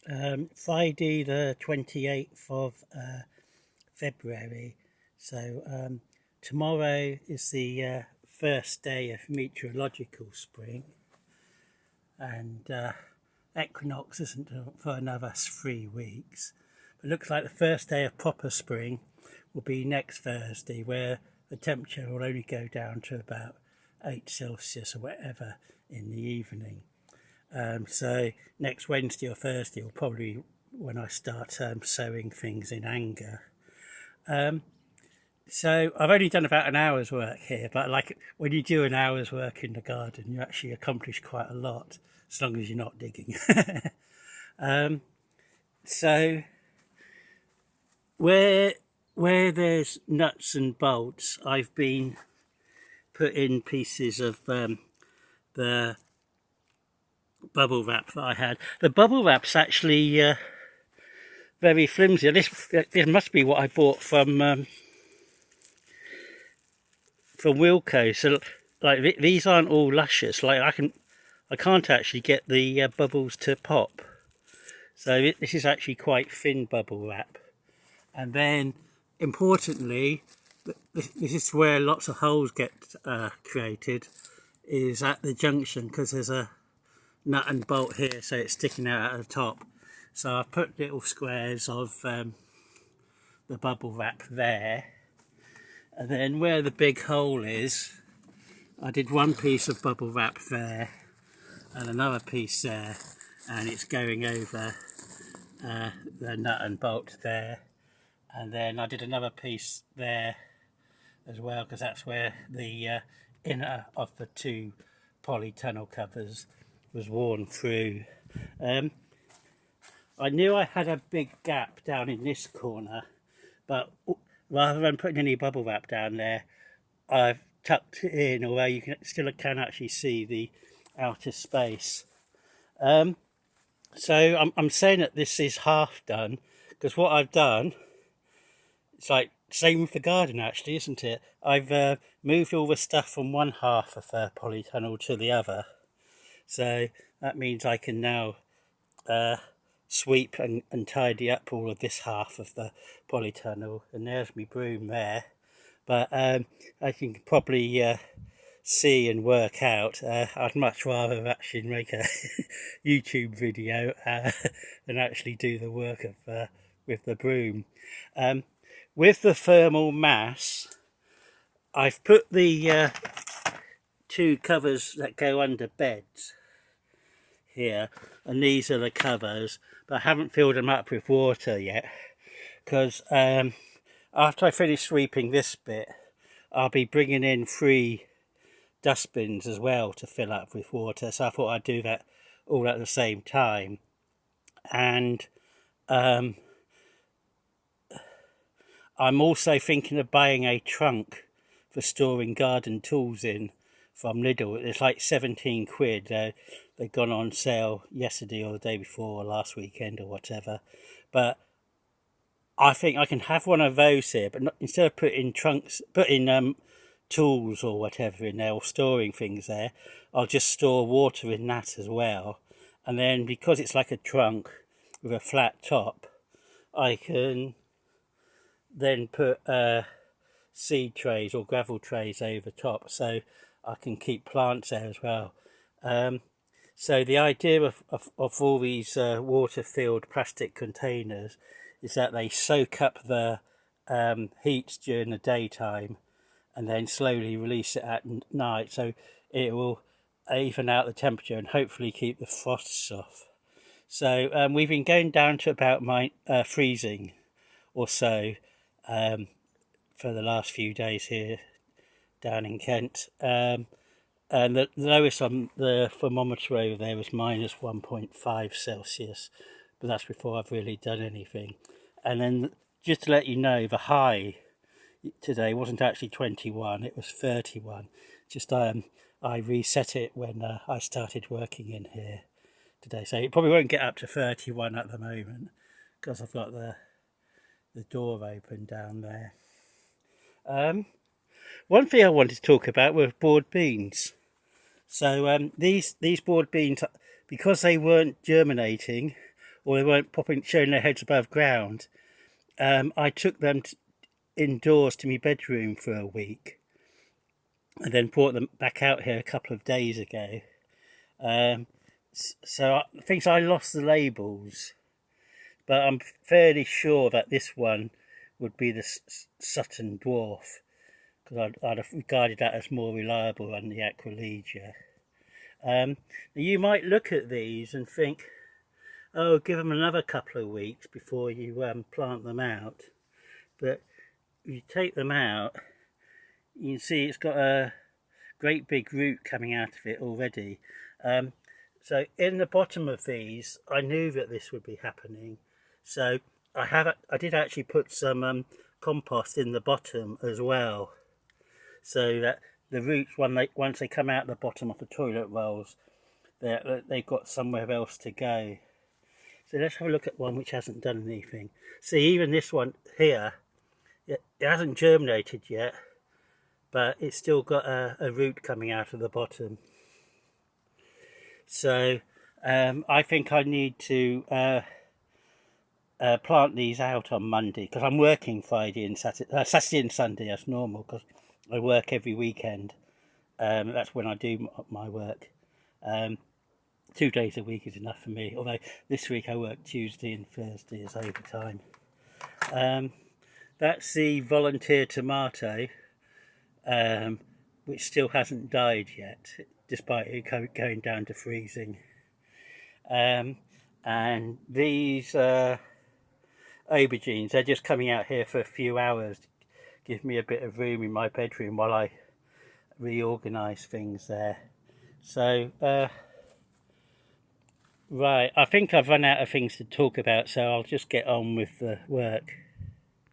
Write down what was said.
Friday the 28th of February. So tomorrow is the first day of meteorological spring, and equinox isn't for another 3 weeks. It looks like the first day of proper spring will be next Thursday, where the temperature will only go down to about 8 Celsius or whatever in the evening. So next Wednesday or Thursday will probably when I start sowing things in anger. So I've only done about an hour's work here, but like when you do an hour's work in the garden, you actually accomplish quite a lot, as long as you're not digging. So where there's nuts and bolts, I've been putting pieces of the bubble wrap that I had. The bubble wrap's actually very flimsy. This must be what I bought from Wilco. So like these aren't all luscious. Like I can't actually get the bubbles to pop. So this is actually quite thin bubble wrap. And then importantly, this is where lots of holes get created, is at the junction, because there's a nut and bolt here, so it's sticking out at the top. So I put little squares of the bubble wrap there, and then where the big hole is, I did one piece of bubble wrap there and another piece there, and it's going over the nut and bolt there, and then I did another piece there as well, because that's where the inner of the two polytunnel covers was worn through. I knew I had a big gap down in this corner, but rather than putting any bubble wrap down there, I've tucked it in, although you still can actually see the outer space. So I'm saying that this is half done, because what I've done, it's like same with the garden actually, isn't it? I've moved all the stuff from one half of the polytunnel to the other. So that means I can now sweep and tidy up all of this half of the polytunnel. And there's my broom there. But I can probably see and work out. I'd much rather actually make a YouTube video than actually do the work of with the broom. With the thermal mass, I've put the two covers that go under beds here, and these are the covers, but I haven't filled them up with water yet, because after I finish sweeping this bit, I'll be bringing in 3 dustbins as well to fill up with water, so I thought I'd do that all at the same time. And I'm also thinking of buying a trunk for storing garden tools in from Lidl. It's like 17 quid. They've gone on sale yesterday or the day before or last weekend or whatever. But I think I can have one of those here, but not, instead of putting tools or whatever in there or storing things there, I'll just store water in that as well. And then because it's like a trunk with a flat top, I can then put seed trays or gravel trays over top, so I can keep plants there as well. So the idea of all these water-filled plastic containers is that they soak up the heat during the daytime and then slowly release it at night, so it will even out the temperature and hopefully keep the frosts off. So we've been going down to about freezing or so for the last few days here down in Kent. And the lowest on the thermometer over there was minus 1.5 Celsius, but that's before I've really done anything. And then just to let you know, the high today wasn't actually 21, it was 31. Just I reset it when I started working in here today, so it probably won't get up to 31 at the moment because I've got the door open down there. One thing I wanted to talk about were board beans. So these board beans, because they weren't germinating, or they weren't showing their heads above ground, I took them indoors to my bedroom for a week, and then brought them back out here a couple of days ago. So I think I lost the labels, but I'm fairly sure that this one would be the Sutton Dwarf, because I'd have regarded that as more reliable than the Aquilegia. You might look at these and think, oh, give them another couple of weeks before you plant them out. But you take them out, you can see it's got a great big root coming out of it already. So in the bottom of these, I knew that this would be happening. So I did actually put some compost in the bottom as well, so that the roots, once they come out the bottom of the toilet rolls, they've got somewhere else to go. So let's have a look at one which hasn't done anything. See, even this one here, it hasn't germinated yet, but it's still got a root coming out of the bottom. So I think I need to plant these out on Monday, because I'm working Friday and Saturday and Sunday. That's normal, because I work every weekend. That's when I do my work. 2 days a week is enough for me, although this week I work Tuesday and Thursday as overtime. That's the volunteer tomato, which still hasn't died yet, despite it going down to freezing. And these aubergines, they're just coming out here for a few hours to give me a bit of room in my bedroom while I reorganise things there. So, right, I think I've run out of things to talk about, so I'll just get on with the work.